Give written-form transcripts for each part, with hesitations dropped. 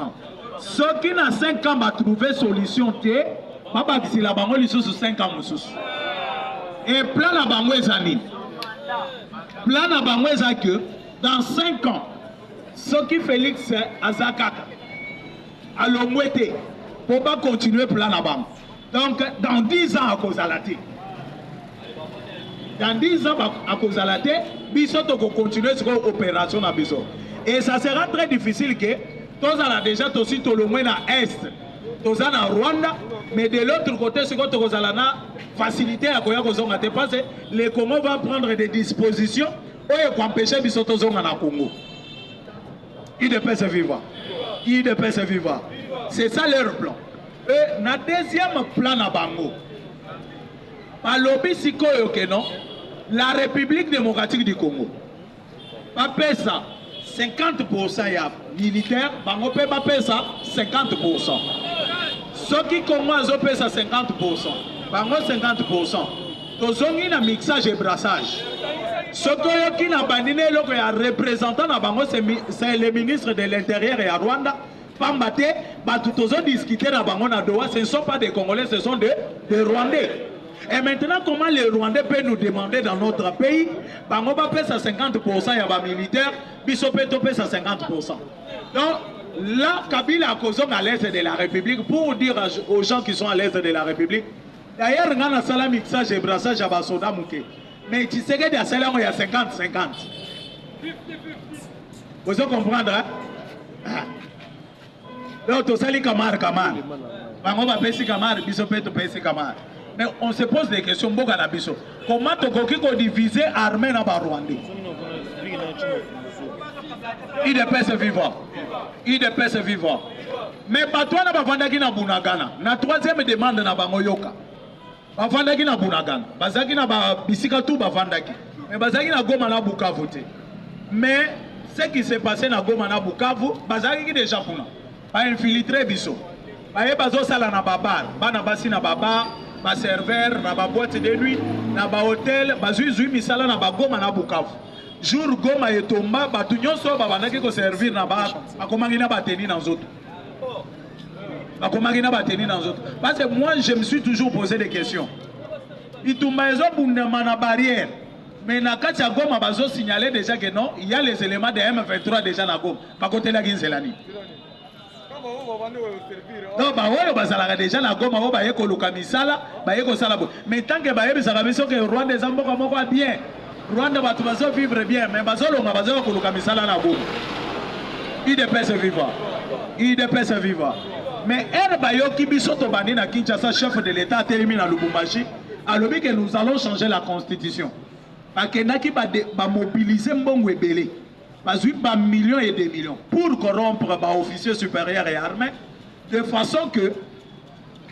ans. Ceux qui ont 5 ans vont trouver solution, si la bango ils sont 5 ans. Et plan la bango est anine. Plan la bango est que dans 5 ans, ceux qui Félix Azakaka, à l'omouette, pour pas continuer plan la bango. Donc dans 10 ans à cause de la thé. Dans 10 ans à cause de la thé, Bissot continuer sur l'opération à Bissot. Et ça sera très difficile que tous allons déjà aussi tout le monde à Est, tous allons à Rwanda, mais de l'autre côté, ce que tous allons faciliter à Koya Kozonga, parce que le Congo va prendre des dispositions pour empêcher Bissot Kozonga na Congo. Il ne peut se vivre. Il ne peut se vivre. C'est ça leur plan. Et na deuxième plan à Bango, par lobby sikoyo que non, la République démocratique du Congo, pas ça 50% ya militaire, Bango peut pas ça 50%. Ceux qui commencent à payer ça 50%, Bango 50%. Tozongi na mixage et brassage. Ceux qui n'ont pas dit le représentant na Bango, c'est le ministre de l'Intérieur et à Rwanda. Pambate, tout discuter na Bango na Doha, ce ne sont pas des Congolais, ce sont des Rwandais. Et maintenant, comment les Rwandais peuvent nous demander dans notre pays, Bango va payer ça 50%, il y a des militaires, Bissot peut payer ça 50%. Donc, là, Kabila a causé à l'est de la République pour dire aux gens qui sont à l'est de la République. D'ailleurs, on a un salam mixage et brassage à Basoda Mouké. Mais tu sais qu'il y a 50-50. Vous comprenez, hein? Donc, tu sais, Kamar. Bango va payer Kamar, Bissot peut payer Kamar. Mais on se pose des questions. Comment tu peux diviser l'armée dans le Rwanda? Il ne peut se vivre. Il ne peut se vivre. Mais pas toi, na bavandaki na Bunagana. Na troisième demande na Bangoyoka. Bavandaki na Bunagana. Bazaki na bisika tout bavandaki. Mais bazaki na Goma na Bukavu. Mais ce qui s'est passé na Goma na Bukavu, bazaki déjà pour nous. Ba infiltrer biso. Ba bazo sala na babar, ba na basi na babar. Ba serveur, na ba boîte de nuit, na ba hôtel, ba zui misala na ba Goma na Bukavu. Jour Goma etomba, ba tunyonso ba bandaki ko servir na ba akomangi na ba teni na nzoto. Akomangi na ba teni na nzoto. Parce que moi je me suis toujours posé des questions. Itumba ezo bundama na barrière. Mais na kati ya Goma bazo signaler déjà que non, il y a les éléments de M23 déjà na Goma. Pas côté la Ginzelani. Donc, bah déjà la Goma, bah yeko lukamisala, bah yeko salabo. Mais tant que bah yeko sarabiso que Rwanda des ambo comme quoi bien, Rwanda va tout vivre bien, mais bah zolo nga bah zolo lukamisala na Goma. Il ne peut se vivre. Il ne peut se vivre. Mais elle bah yoki bisoto bani na Kinshasa, chef de l'État termine à Lubumbashi, a lobby que nous allons changer la constitution. Parce que naki bah mobiliser mbongo ebele. Parce que millions et des millions pour corrompre les officiers supérieurs et armés de façon que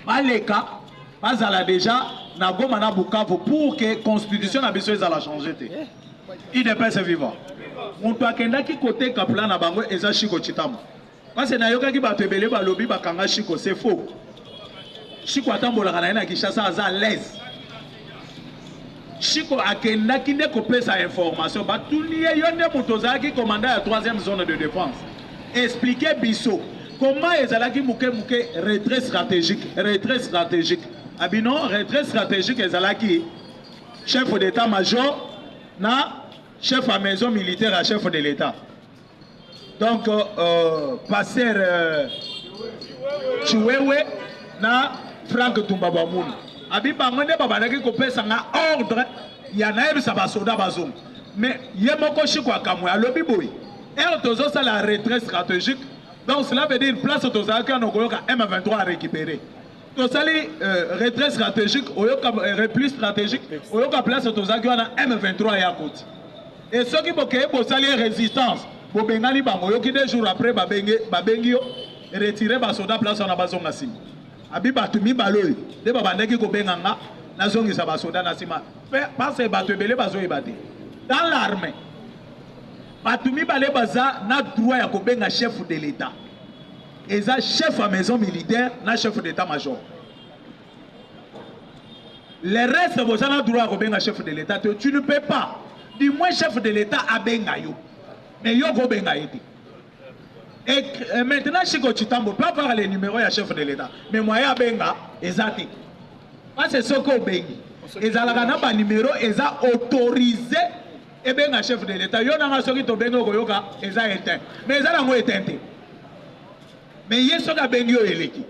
pas les cas pas à déjà na Goma na Bukavu pour que la constitution na biso ezala changer. Il ne peut se vivre. On doit kenda ki côté kapla na bango eza chiko chitamu. Parce que na yoka ki bato ebele ba lobby ba kanga chiko c'est faux. Chiko atambola kana na Kinshasa aza à l'aise. Chiko akenda ki ndeko pesa information batuniye yonde mutozaki commandant la 3e zone de défense. Expliquez biso comment ezalaki muke retrait stratégique. Abino retrait stratégique ezalaki chef d'état-major na chef à maison militaire à chef de l'État. Donc passer Chiwewe na Frank Tumbabamoun. Abi bangonde babadaki ko pesa nga ordre ya na yebi sabasoda bazong. Mais yemoko chikwa kamwe alobi boy. Er tozo ça la retraite stratégique. Donc cela veut dire place tozo ka nokoyoka M23 à récupérer. To sali retraite stratégique oyoka repli stratégique oyoka place tozo ka na M23 ya côté. Et ceux qui boké bo sali résistance bo bengali bango yoki 2 jours après babengi yo retirer basoda place na bazonga sim. Abi batumi baloyi de babandaki ko benganga nazongi sa basoda na sima parce que bato ebele bazo ebate dans l'armée batumi balé baza na droit ya ko benga chef de l'État eza chef à maison militaire na chef d'état-major le reste vous avez droit à ko benga chef de l'État tu ne peux pas du moins chef de l'État a benga yo mais yo ko benga ete Et maintenant, Chico Chitambo peut avoir les numéros du chef de l'État. Mais moi, je suis exact. C'est ce qu'on bengi. Et ça a un numéro, et ça autorisé. Et bien, le chef de l'État, il y a un chef de l'État, et ça éteint. Mais ça n'a éteint. Mais il y a ce qui a bengi au Eleki.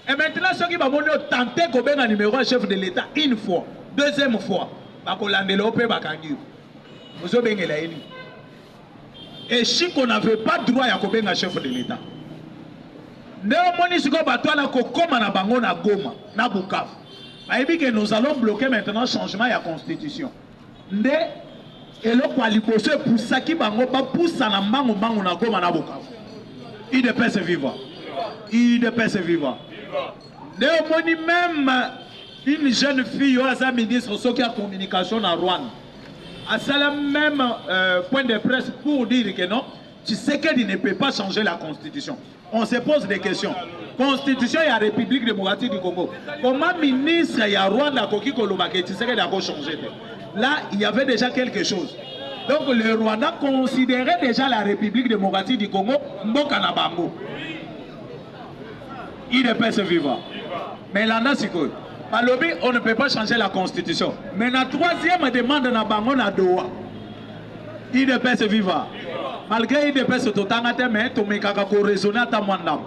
Et maintenant, ceux qui vont tenter de bengi un numéro du chef de l'État une fois, deuxième fois, ils vont l'enlever, vous avez bengi la Eli. Et si on n'avait pas droit à bengi un chef de l'État. Nous allons bloquer maintenant le changement de la constitution. Et le qualifié pour ça qui va pousser na mango mango na goma na Bukavu. Il ne peut se vivre. Il ne peut se vivre. Même une jeune fille ou un ministre qui a communication en Rwanda. À ça même point de presse pour dire que non, tu sais qu'il ne peut pas changer la constitution. On se pose des questions. Constitution et la République démocratique du Congo. Comment ministre et Rwanda Koki Kolobake, tu sais qu'il a changé. Là, il y avait déjà quelque chose. Donc le Rwanda considérait déjà la République démocratique du Congo Mbokanabango. Il ne peut se vivre. Mais là, on ne peut pas changer la constitution. Mais la troisième demande na bango na doa. Il ne peut se vivre. Malgré il ne peut se totangate mais to mekaka ko raisonner ta mwanda.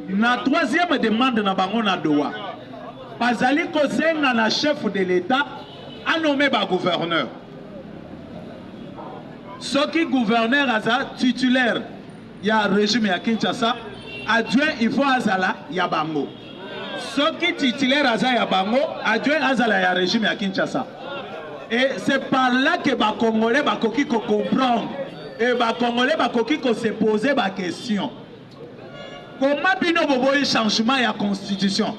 La troisième demande na bango na doa. Bazali ko senga na chef de l'État a nommé ba gouverneur. Ce qui gouverneur aza titulaire il y a régime ya Kinshasa, adjoint il faut azala ya bango. Ce qui titulaire aza ya bango, adjoint azala ya régime ya Kinshasa. Et c'est par là que les Congolais bakoki ko comprendre et les Congolais bakoki ko se poser ba question. Comment bino boboy changement ya constitution?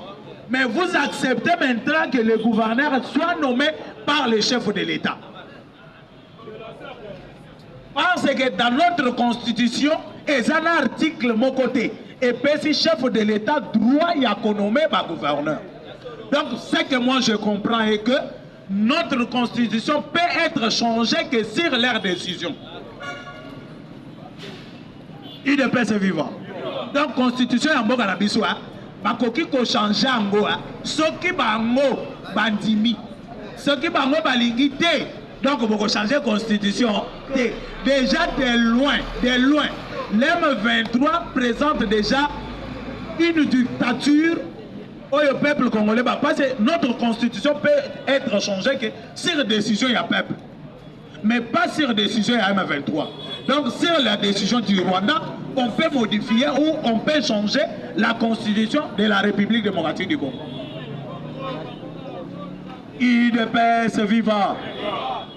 Mais vous acceptez maintenant que le gouverneur soit nommé par le chef de l'État. Parce que dans notre constitution, il y a un article mon côté. Et puis si chef de l'État droit y a nommé par gouverneur. Donc ce que moi je comprends est que notre constitution peut être changée que sur leur décision. Il ne peut se vivre. Donc constitution est en bon canabissoa. Bakoki ko changer en goa. Ce qui bango bandimi. Ce qui bango balingité. Donc on peut changer la constitution. Déjà de loin, l'M23 présente déjà une dictature au peuple congolais. Parce que notre constitution peut être changée que sur décision il y a peuple. Mais pas sur décision il y a M23. Donc sur la décision du Rwanda, on peut modifier ou on peut changer la constitution de la République démocratique du Congo. IDPS vivant.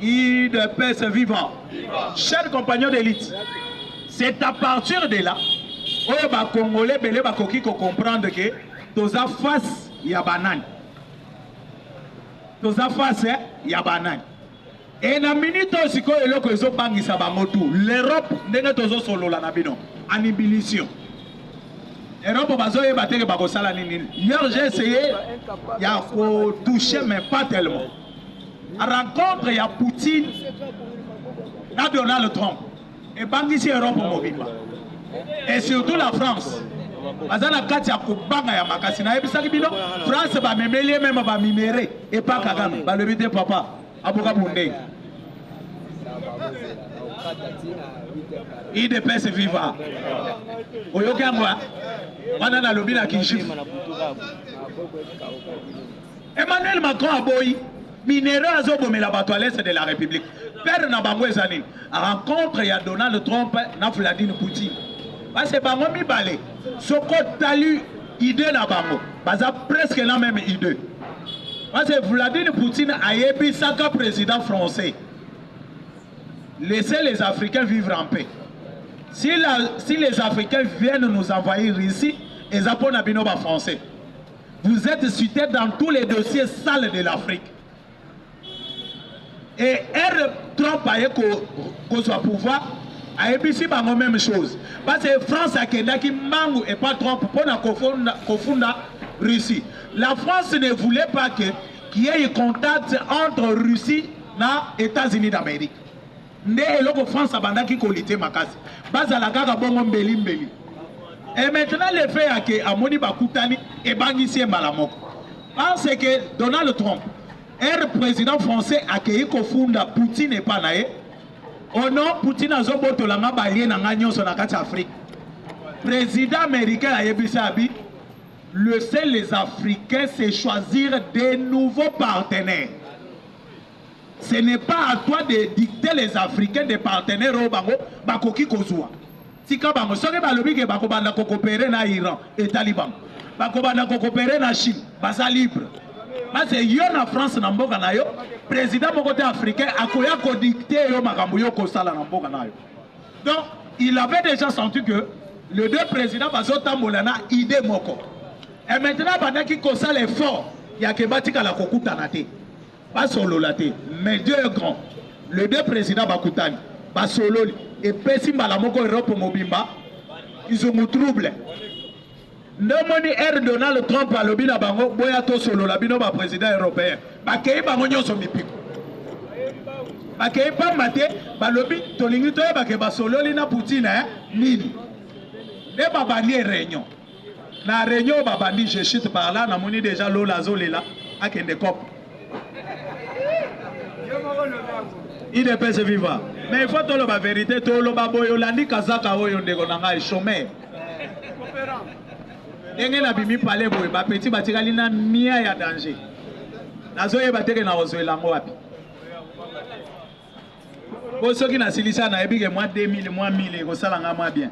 IDPS vivant. Chers compagnons d'élite, c'est à partir de là où les Congolais comprendre que tous en face, il y a banane. Tous en face, il y a banane. Et dans la minute aussi, l'Europe n'est pas solo là, en ébullition. L'Europe, hier, j'ai essayé de toucher, mais pas tellement. À rencontre, il y a Poutine, là, Donald Trump. Et Bangisi Europe mobile. Et surtout la France. Parce que la France va me mêler, même va mimérer. Et pas Kagame. Va le vite, papa. Aboka Bundé. Il dépasse vivant. Oyoka moi. On a la lobby à Kinship. Emmanuel Macron a boy. Minéraux à Zobomé la batoilette de la République. Père Nabangouezani. Rencontre il y a Donald Trump na Vladimir Poutine. Parce que Bango mi balé. Soko talu idée na Bango. Baza presque la même idée. Parce que Vladimir Poutine a ébi saka président français. Laissez les Africains vivre en paix. Si les Africains viennent nous envahir ici, les Japonais binoba français. Vous êtes cités dans tous les dossiers sales de l'Afrique. Et Trump a eu qu'on soit pouvoir, a eu ici la même chose. Parce que France a qui mangue et pas Trump pour confondre Russie. La France ne voulait pas qu'il y ait un contact entre Russie et les États-Unis d'Amérique. nde eloko France abandaki kolite makasi bazala kaka bongo mbeli mbeli. Et maintenant le fait que amoni bakutani ebangisi mbala moko parce que Donald Trump est président français accueilli kofunda Poutine et pas nae oh non Poutine azobotolanga balie na nga nyonso na kati Afrique. Président américain a yebisabi le seul les Africains c'est choisir des nouveaux partenaires. Ce n'est pas à toi de dicter les Africains des partenaires au bango bakoki kozua. Tika bango soki balobi ke bakobanda coopérer na Iran et Taliban. Bakobanda coopérer na Chine, basa libre. Parce que yo na France na mboka na yo, président moko te africain akoya ko dicter yo makambo yo ko sala na mboka na yo. Donc, il avait déjà senti que les deux présidents bazotambola na idée moko. Et maintenant pendant qu'il kosa l'effort, il y a que batika la kokuta na te. Pas solo la te, mais deux grands. Les deux présidents bakutani, ba solo et pesi mbala moko Europe mobimba, ils ont trouble. Nomoni Donald Trump a lobi na bango boya to solo la bino ba président européen. Ba kei bango nyonso mipiko. Ba kei pa mate ba lobi tolingi to ba ke ba solo li na Poutine nini. Ne ba bani réunion. Na réunion ba bandi je chute par là na moni déjà lo la zolela akende cop. Il ne peut se vivre. Mais il faut tout la vérité, tout le baboyo landi kazaka oyo ndeko nanga e chômeur. Ndenge na bimi palais boy ba petit batikali na mia ya danger. Nazoye bateke na ozoela ngo wapi. Bo soki na silisa na ebike moi 2000 moi 1000 ko sala nga moi bien.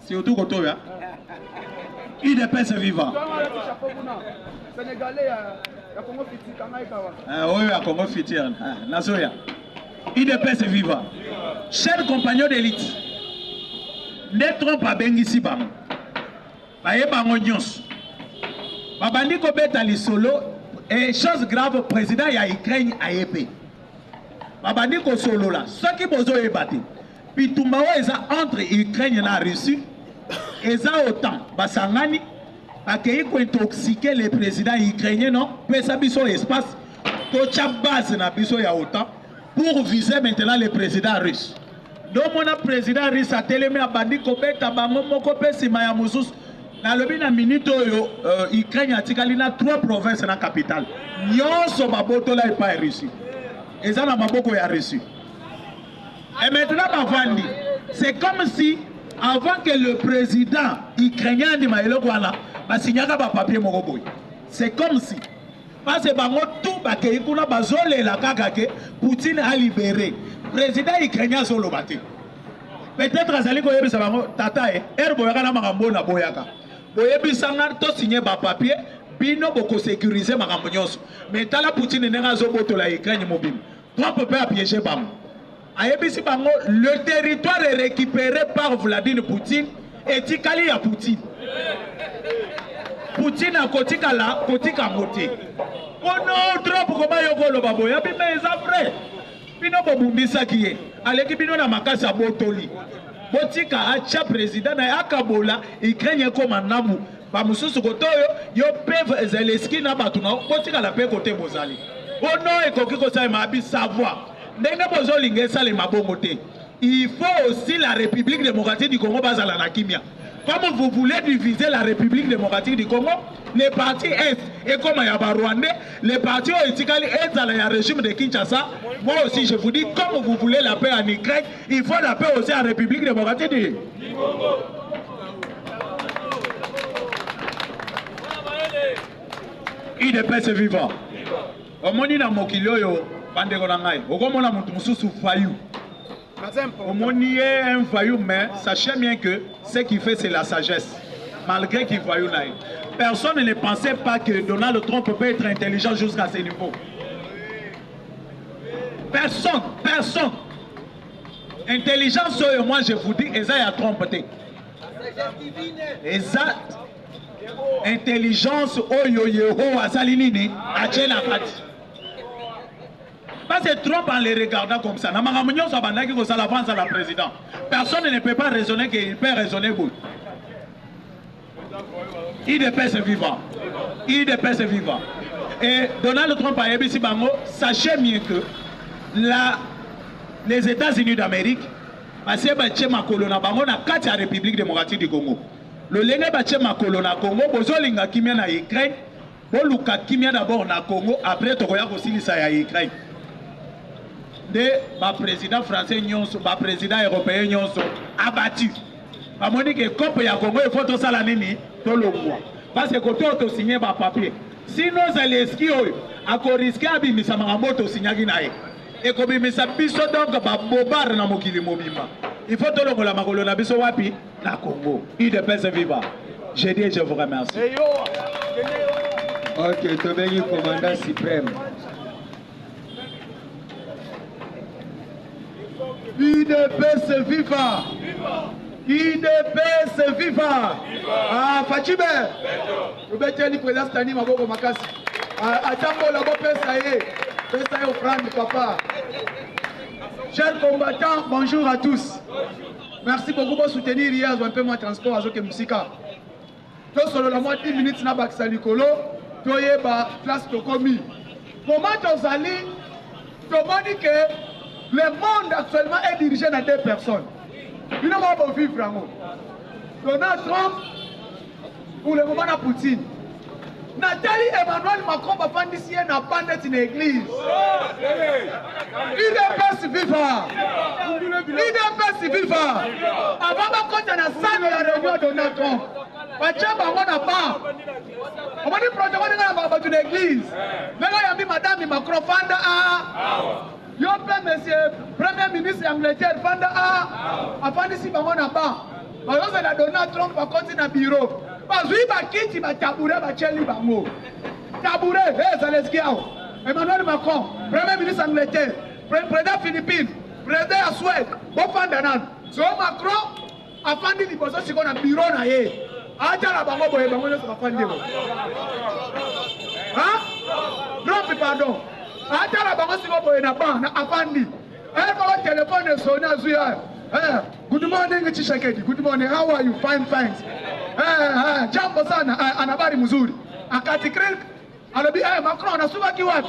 Surtout koto ya. Il ne peut se vivre. Sénégalais oui, à Congo Fitir. Nazoya. Il ne peut se vivre. Chers compagnons d'élite, ne trompe pas Bengisi Bam. Baye Bango Nyons. Babandi Kobeta Lisolo. Et chose grave, président ya Ukraine a épée. Babandi Ko Solo là. Ce qui bozo est battu. Puis tout le entre Ukraine et Russie. Et ça autant. Basangani. Accueillir pour intoxiquer les présidents ukrainiens, non? Peut ça biso espace, toute base na biso ya autant pour viser maintenant les présidents russes. Donc mon président russe a télémé à bandi kobeta bango moko pesi maya musus na lobi na minute oyo Ukraine atikali na 3 provinces na capitale. Nyonso baboto la pas Russie. Et ça na maboko ya Russie. Et maintenant bavandi, c'est comme si avant que le président ukrainien di maelo kwala c'est comme si parce que tout bakuna bazole la kakake Poutine a libéré président ukrainien solo bate peut-être azali ko yebisa bango tata boyaka na makambo na boyaka boyebisanga to signer ba papier bino boko sécuriser makambo nyonso mais tala Poutine nenga zo boto la Ukraine mobile Trump peut piéger bango ayebisi bango le territoire est récupéré par Vladimir Poutine et tikali ya Poutine. Poutine a kotika la, kotika moté. Oh non, trop pour comment yoko lo baboya, mais c'est vrai. Bino bobumbisa kiye. Aleki bino na makasa botoli. Botika acha président na akabola, Ukraine comme namu. Ba mususu kotoyo, yo pev Zelensky na batuna, botika la pe côté bozali. Oh non, ekoki ko sa ma bi savoir. Ndenge bozoli ngesa le mabongo te. Il faut aussi la République démocratique du Congo bazala na kimia. Comme vous voulez diviser la République démocratique du Congo, les partis Est et comme il y a Rwandais, les partis Oetikali Est dans le régime de Kinshasa, moi aussi je vous dis, comme vous voulez la paix en Ukraine, il faut la paix aussi en République démocratique du Congo. Il ne peut se vivre. Au monde na mokilo yo bandeko na ngai. Okomona mutu mususu fayu. Au monde y est un fayu mais sachez bien que ce qu'il fait c'est la sagesse. Malgré qu'il fayu là. Personne ne pensait pas que Donald Trump peut être intelligent jusqu'à ce niveau. Personne. Intelligence moi je vous dis et ça y a trompé. Exact. Intelligence oyo yeho asalinini achena kati. Parce que Trump en les regardant comme ça, la président. Personne ne peut pas raisonner qu'il peut raisonner vous. Il ne peut se vivre. Il ne peut se vivre. Et Donald Trump a dit, sachez bien que les États-Unis d'Amérique parce que batie makolo na bango na kati ya République démocratique du Congo. Le lenge batie makolo na Congo bozolinga kimia na Ukraine, boluka kimia d'abord na Congo après tokoya kosilisa ya Ukraine. De ba président français nyonso, ba président européen nyonso abattu. Ba moni que COP ya Congo il faut to sala nini to longwa. Parce que koto to signer ba papier. Sinon Zelensky oyo akoriske abimisa makambo to signaki na ye. Et comme il s'est biso donc bobar na mokili mobimba. Il faut tout le monde la makolo na biso wapi na Congo. UDPS viva. Je dis je vous remercie. Ok, Tobegi commandant suprême. UDPS viva. UDPS viva. Ah Fatime. Obeteli président Stani Maboko Makasi. Atambo la bo pesa ye. Pesa yo prendre papa. Chers combattants, bonjour à tous. Merci beaucoup pour soutenir hier un peu mon transport à Zoke Musika. Tout solo la moitié 10 minutes na baksa likolo, toye ba classe to komi. Comment tozali, to moni que le monde actuellement est dirigé dans 2 personnes. Il ne va pas vivre en haut. Donald Trump pour le moment na Poutine. Nathalie Emmanuel Macron va prendre ici un appendé dans l'église. UDPS viva. UDPS viva. Avant de compter dans la salle de la réunion de Donald Trump. Pachamba on a pas. On va dire projet on a dans l'église. Mais là il y a madame Macron fanda a. Yo monsieur premier ministre d'Angleterre fanda a. Avant ici on a pas. Alors c'est la Donald Trump va continuer dans bureau. Parce que bakiti ba tabouret ba cheli bango. Tabouret, Zelensky Emmanuel Macron, premier ministre d'Angleterre, président Philippines, président à Suède, bon fan d'anan. So Macron a fandi liboso siko na bureau na ye. Aja la bango boye bango so fandi. Hein? Non, pardon. Aja la bango siko boye na ban na afandi. Ko téléphone sonne azuya. Good morning Chishakedi. Good morning. How are you? Fine, fine. Jambo sana anabari mzuri. Akati krill alobi Macron anasuba kiwapi?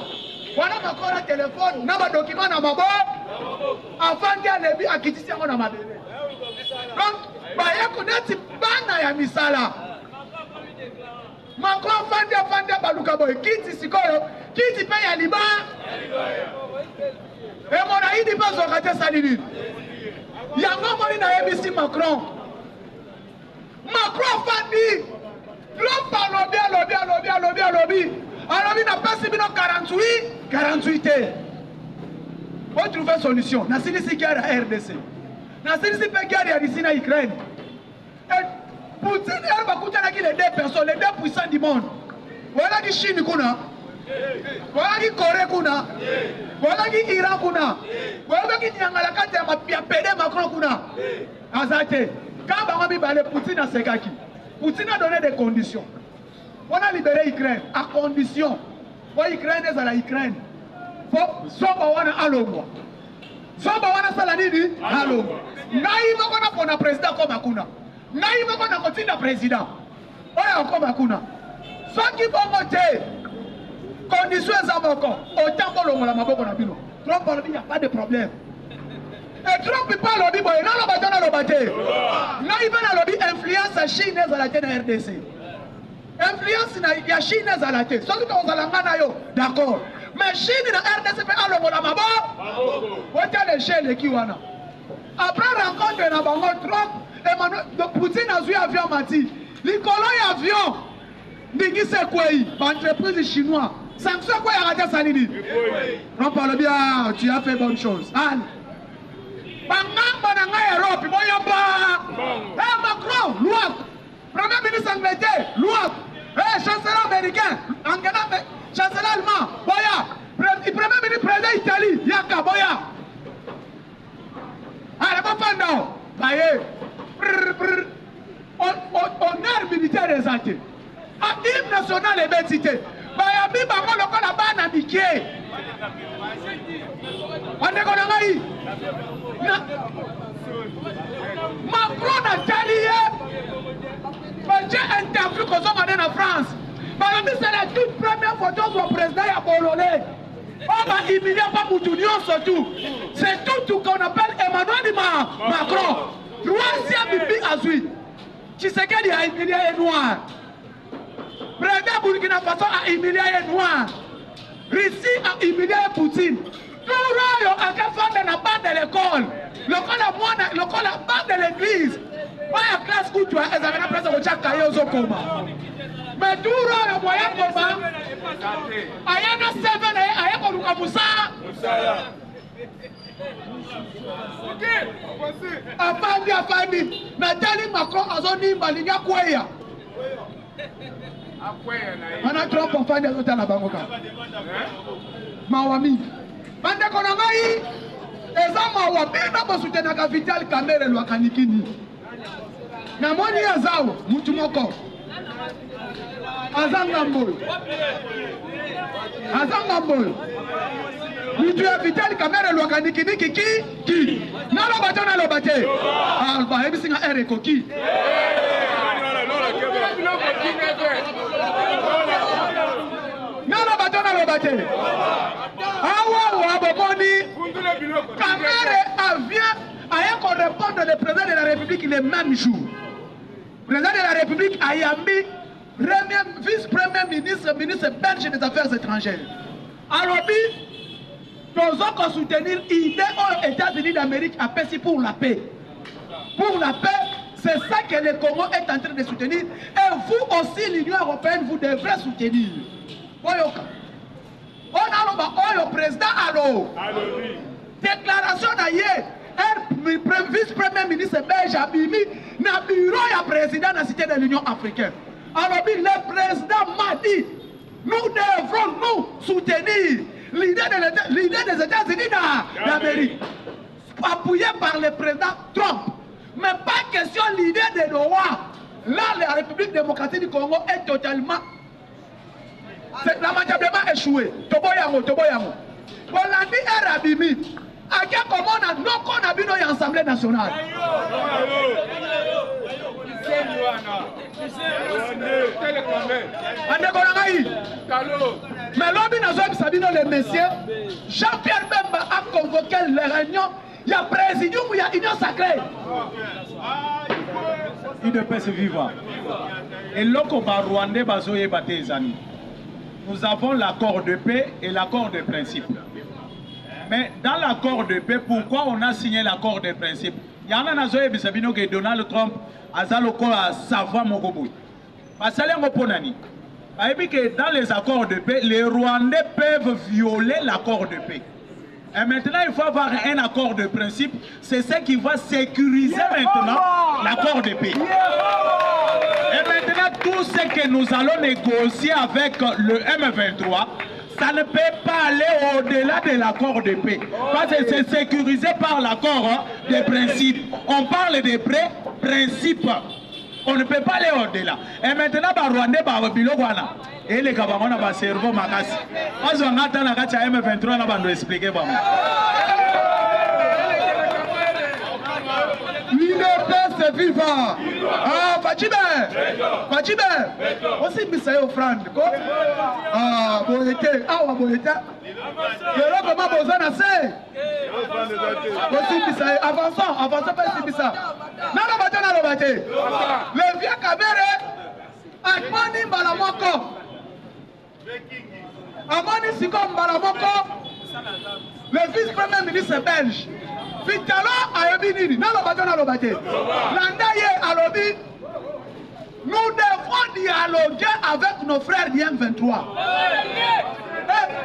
Wana Macron na telefone na document na mabo. Afandi alebi akitisia ngona mabele. Donc baye kuneti bana ya misala. Macron afandi baluka boy kiti sikoyo, kiti pe ya liba. E mona idi pa zokate salini. Yango moni na ebisi Macron. Macron fandi. Trump alobi. Alobi na pasi bino 48 heures. Pour trouver solution. Na silisi guerre à RDC. Na silisi pe guerre ya ici na Ukraine. Et Poutine elle va coûter les 2 personnes, les 2 puissants du monde. Voilà qui Chine kuna. Voilà qui Corée kuna. Voilà qui Iran kuna. Voilà qui nyangala kati ya pede Macron kuna. Azate. Quand Bangami balé Poutine a sekaki. Poutine a donné des conditions. On a libéré l'Ukraine à condition. Pour l'Ukraine est à la Ukraine. Faut Sobawana alomwa. Sobawana salanidi alomwa. Naïva qu'on a pour un président comme Akuna. Naïva qu'on a continué un président. Oya comme Akuna. Ceux qui vont voter. Conditions encore. Autant pour le Maboko Nabino. Trump il n'y a pas de problème. Et Trump il parle au Bibo. Il n'a pas de bataille. Naïva n'a lobby influence chinoise à la RDC. Influence na Chine à la tête. Sauf que on a la d'accord. Mais Chine na RDC fait allo la mabo. Wote le chele qui wana. Après rencontre na bango Trump Emmanuel de Poutine a vu avion mati. Likolo avion. Ndingi c'est quoi entreprise chinoise. Sanction quoi ya raté salini. On parle bien, tu as fait bonne chose. Allez. Bangamba na ngai Europe boyamba. Macron, loi. Premier ministre Angleterre, loi. Chancelier américain, chancelier allemand, boya. Premier ministre président Italie, yaka boya. Allez, bon fanda. Baye. Honneur militaire exalté. Hymne national et bêtité. Baya bi bango lokola bana bikie. Ande kona ngai. Macron a talié. J'ai interview qu'on a en France. C'est la toute première photo du président Polonais. On va humilier pas Moutounion surtout. C'est tout qu'on appelle Emmanuel Macron. Troisième bibi Azui. Tshisekedi a humilié les Noirs. Président Burkina Faso a humilié les Noirs. Russie a humilié Poutine. Tout le monde a fait de la barre de l'école. Le col a barre de l'église. Pas la classe où tu as examiné la place de Tchakayo Zokoma. Mais tout le moyen commun. Ayana 7 ayako Lukamusa. Afandi. Nathalie Macron azoni mbalinga kweya. Ana Trump afandi azota la bangoka. Mawami. Bande konangai eza mawabi na bosutena ka Vital Kamerhe lwakanikini. Na moni azao mutu moko. Azanga mboyo. Mutu ya Vital Kamerhe lwakanikini ki. Nalo bate. Alba ebisinga ereko ki. Nalo bate. Awa wabomoni. Kamerhe vient à répondre le président de la République le même jour. Le président de la République a yambi vice-premier ministre belge des Affaires étrangères. Alors, nous allons soutenir l'idée aux États-Unis d'Amérique à Pessi pour la paix. Pour la paix, c'est ça que le Congo est en train de soutenir. Et vous aussi, l'Union européenne, vous devrez soutenir. On a le président déclaration d'ailleurs. Vice-premier ministre belge a mis dans le bureau du président de la cité de l'Union africaine. Alors, le président m'a dit, nous devrons nous soutenir l'idée des États-Unis d'Amérique, appuyée par le président Trump. Mais pas question l'idée de Noah. Là, la République démocratique du Congo est totalement lamentablement échouée. Toboyango. Bolandi et Rabimi. A quel moment on a vu dans l'Assemblée nationale? Mais l'homme le messieurs, Jean-Pierre Bemba a convoqué les réunions. Il y a présidium, il y a union sacrée. Il ne peut se vivre. Et l'Okoba Rwandais Bazoye Batezani. Nous avons l'accord de paix et l'accord de principe. Mais dans l'accord de paix, pourquoi on a signé l'accord de principe? Il y en a que Donald Trump a savoir mon goboui. Parce que dans les accords de paix, les Rwandais peuvent violer l'accord de paix. Et maintenant, il faut avoir un accord de principe. C'est ce qui va sécuriser maintenant l'accord de paix. Et maintenant, tout ce que nous allons négocier avec le M23, ça ne peut pas aller au-delà de l'accord de paix. Parce que c'est sécurisé par l'accord de principe. On parle de principes. On ne peut pas aller au-delà. Et maintenant, Rwanda, et les Kabamona va servir ma casse. Parce qu'on attend la carte M23, on va nous expliquer. L'unité c'est vivant. Ah, Fadjibé. Aussi, Missa offrande. Ah, Boyete. Ah, Boyete. Le comment besoin assez. Aussi, Missa. Avançons, pas si Missa. Non, le vieux Kamerhe, Akmani Balamoko. Amani Sikom Balamoko, le vice-premier ministre belge. Vitalo Ayobinini, non le bâté. Landaye Alobi, nous devons dialoguer avec nos frères du M23.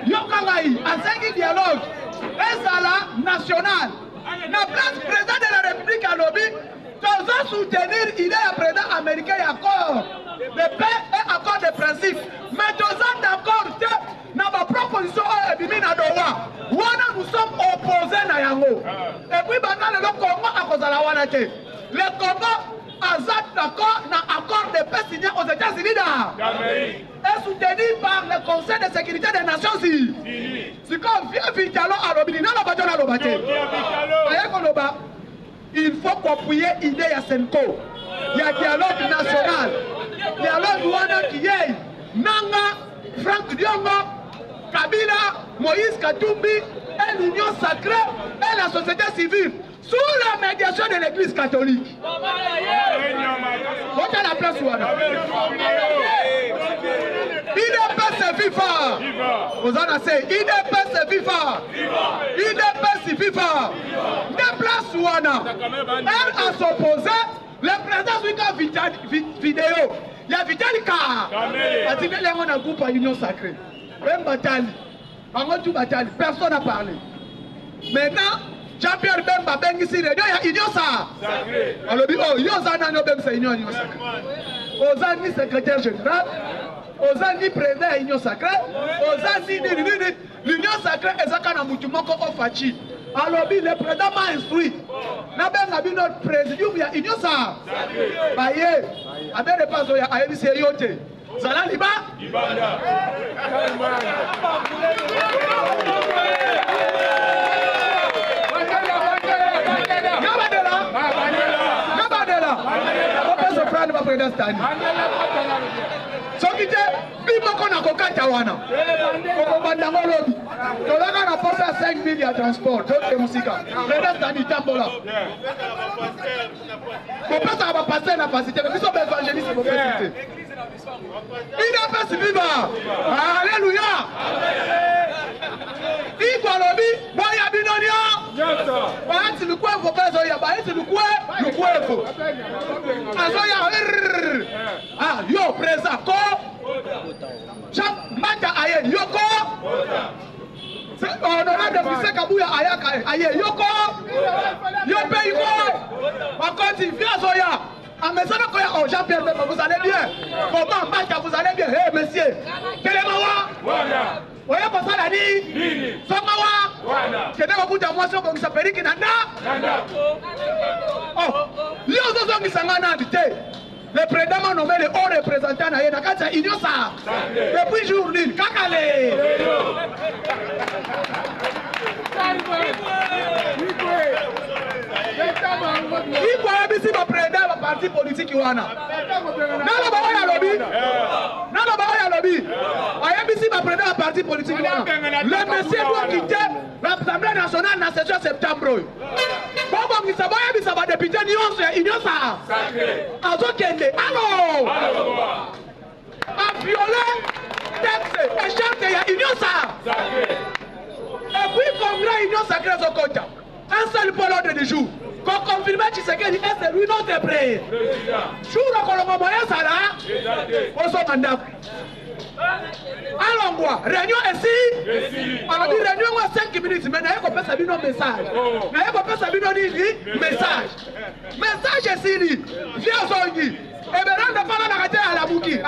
Yokangaï, à 5 dialogue, Ezala national. La place président de la République Alobi, nous allons soutenir l'idée du président américain et accord de paix et accord de principe. Mais nous sommes d'accord que dans ma proposition nous sommes opposés à Yango. Et puis maintenant le Congo a causé la Wanake. Le Congo a d'accord dans l'accord de paix signé aux États-Unis et soutenu par le Conseil de sécurité des Nations Unies. C'est comme vient Vitalo à l'Obini, non la bataille à l'Obate. Il faut qu'appuyer l'idée à Senko. Il y a dialogue national. Dialogue Wana qui est Nanga, Franck Diongo, Kabila, Moïse Katumbi et l'Union sacrée et la société civile sous la médiation de l'Église catholique. Votez la place Ouana. IDPS FIFA. Vous en avez IDPS FIFA. IDPS FIFA. Des places Ouana. Elle a s'opposé. Le président Zwika vidéo. Il y a Vitali Ka. Parce que là, on a un groupe à l'Union sacrée. Même bataille. Personne n'a parlé. Maintenant, Jean-Pierre Bemba Bengisi, il y a Union sacrée. Alors, il y a Union sacrée. Aux ni secrétaire général, aux ni président de l'Union sacrée, aux ni l'Union sacrée, et ça quand on Fachi. Alors, le président m'a instruit. Notre président, il y a Union sacrée. Baye, avec les passos, il y a AMC Yote. Zala Liba? Sokite bimo kona kokata wana koko bandango lobi tolaka na posa 5 000 ya transport toke musika reda stani tambola kopesa ba passer na facilité biso ba évangéliste bo facilité ina pesi viva alléluia ikolobi boya binonio nyoto baati lukwe vokazo ya baati lukwe azoya ah yo presa ko mata aye yoko honorable Fise Kabuya ayaka aye yoko yope yoko wakati via zoya amesana koya oh Jean-Pierre Bemba vous allez bien comment mata vous allez bien hey monsieur kelemawa wana oya pasala ni somawa wana kedeko kuja mwaso ko ngisapeliki nanda oh yo zozo ngisangana ndite le président m'a nommé le haut représentant na yena kati Union sa depuis jour nul kakale Iko abisi ba président ba parti politique wana nalo ba ya lobby ayabisi ba président ba parti politique wana le monsieur doit quitter l'Assemblée nationale na session septembre bobo ngisaba yabisa ba député Union sa azokende allo a violé texte et charte ya Union sa et puis congrès Union sacrée Zokoja un seul pôle ordre du jour qu'on confirme Tshisekedi et c'est lui notre prêt jour au Colombo moyen ça là on s'en mandat alors réunion ici on a dit réunion 5 minutes mais n'a pas passé un message n'a pas passé un message ici viens Zongi et maintenant on va l'arrêter à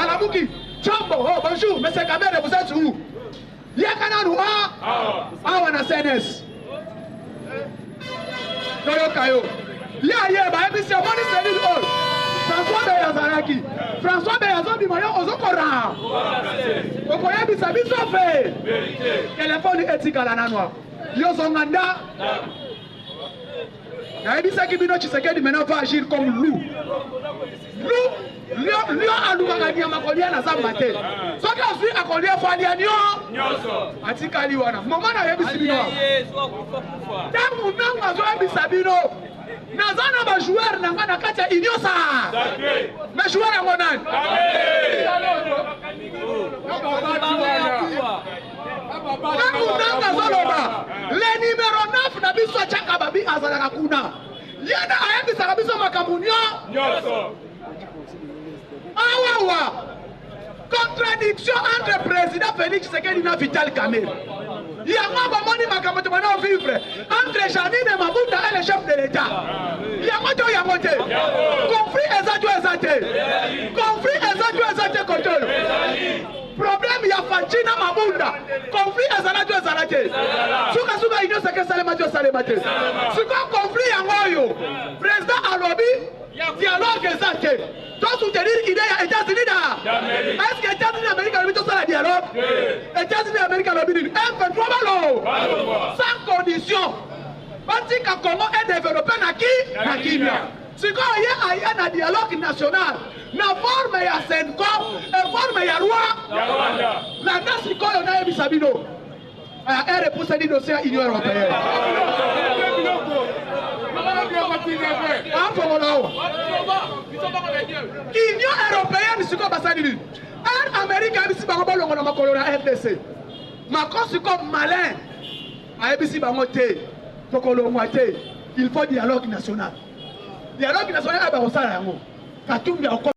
la Bouki Chombo oh bonjour monsieur Kamere vous êtes où Yakana nous ah on a CNS Toyokayo ya ba ebisi amoni selil all François Beyazan bimoyo ozokora okoya bisa biso fe téléphone etikala nanwa yo zonganda na ebisa kibino Tshisekedi maintenant va agir comme loup Lio alubaka nyama kolia na zamba te soki azwi akolia falia nyonso atikali wana mama na yebisi bino tangu nangu azo yebisa bino nazana ba joueur nanga na kati ya Union sa me joueur yango nani tangu nangu azoloba le numéro 9 na biso chaka babi azalaka kuna yena ayebisaka biso makambo nyonso awawa contradiction entre président Félix Tshisekedi na Vital Kamerhe yango bomoni makambo to bana vivre entre Janine Mabunda et le chef de l'État yango to yango te conflit ezate koto problème ya Fachina Mabunda conflit ezalate suka Union sacrée salema te suka conflit yango yo président alobi dialogue ezate to soutenir idée ya États-Unis da est-ce que États-Unis d'Amérique a mis la dialogue États-Unis d'Amérique a mis un peu trop sans condition parce que Congo est développé na Kimia sikoyo ye aya na dialogue national na forme ya Senko e forme ya Rwanda landa sikoyo nayebisa bino repousse di dossier ya Union Européenne Union Européenne sikoyo basali nini Amérique ayebisi bango bolongo na makolo na RDC Macron sikoyo malin ayebisi bango te tokolongwa te il faut dialogue national. Dialogue national, il y a un